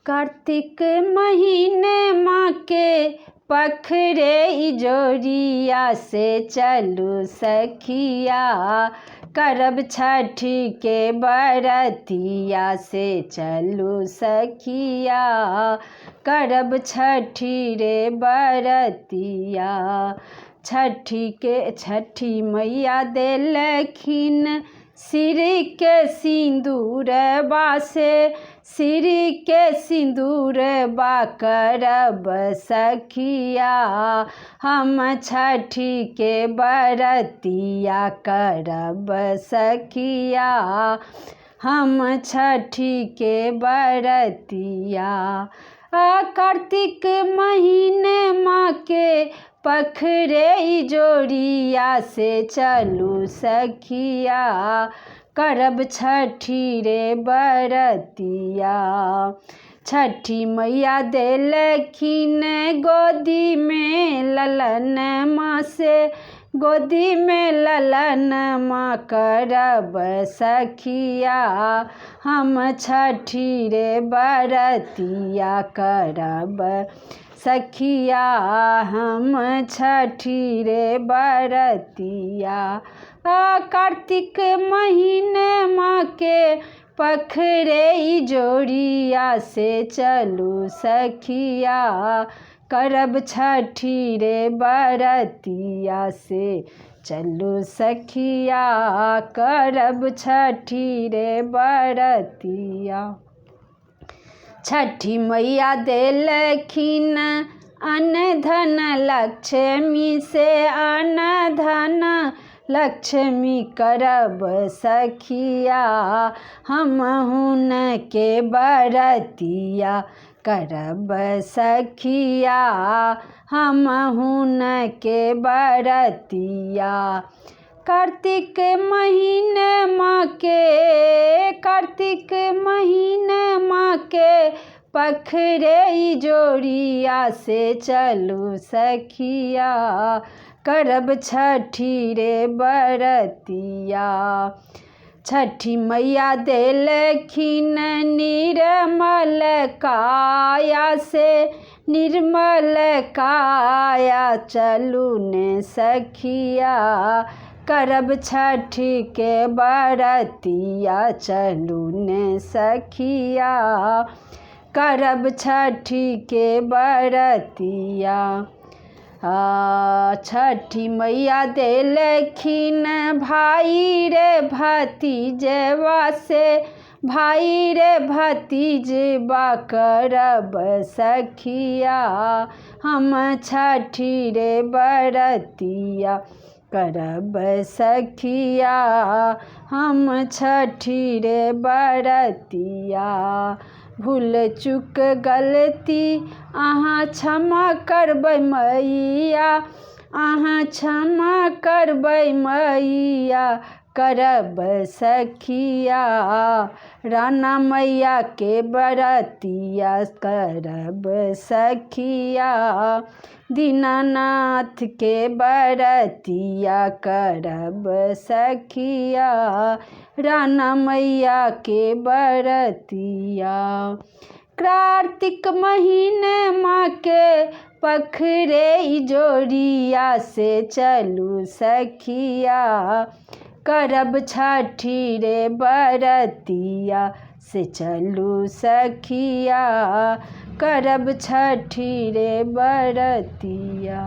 कार्तिक महीने माँ के पखरे इजोरिया से चलू सखिया, करब छठी के बरतिया से चलू सखिया, करब छठी रे बरतिया। छठी मैया देलखिन सिर के सिंदूरबा से, सिर के सिंदूरबा करब सखिया, हम छठी के बरतिया करब सखिया, हम छठी के बरतिया। कार्तिक महीने माँ के पखरे इजोरिया से चलू सखिया, करब छठी रे बरतिया। छठी मैया देलखिन गोदी में ललन माँ से, गोदी में ललन माँ करब सखिया, हम छठी रे बरतिया करब सखिया, हम छठी रे बरतिया। कार्तिक महीने माँ के पखरे इजोरिया से चलू सखिया, करब छठी रे बरतिया से चलू सखिया, करब छठी रे बरतिया। छठी मैया देलखिन अन्न धन लक्ष्मी से, अन्न धन लक्ष्मी करब सखिया, हम हुन के बरतिया करब सखिया, हम हुन के बरतिया। कार्तिक महीने माँ के, कार्तिक महीने माँ के पखरे इजोरिया से चलू सखिया, करब छठी रे बरतिया। छठी मैया देलखिन निर्मल काया से, निर्मल काया चलू ने सखिया, करब छठी के बरतिया चलू ने सखिया, करब छठी के बरतिया। छठी मैया देलखिन भाई रे भतीजवा से, भाई रे भतीजवा करब सखिया, हम छठी रे बरतिया करब सखिया, हम छठी रे बरतिया। भूल चूक गलती अहाँ क्षमा करबै मैया, अहाँ क्षमा करबै मैया, करब सखिया, राना मैया के बरतिया करब सखिया, दीनानाथ के बरतिया करब सखिया, राना मैया के बरतिया। कार्तिक महीने माँ के पखरे इजोरिया से चलू सखिया, करब छठी रे बरतिया से चलू सखिया, करब छठी रे बरतिया।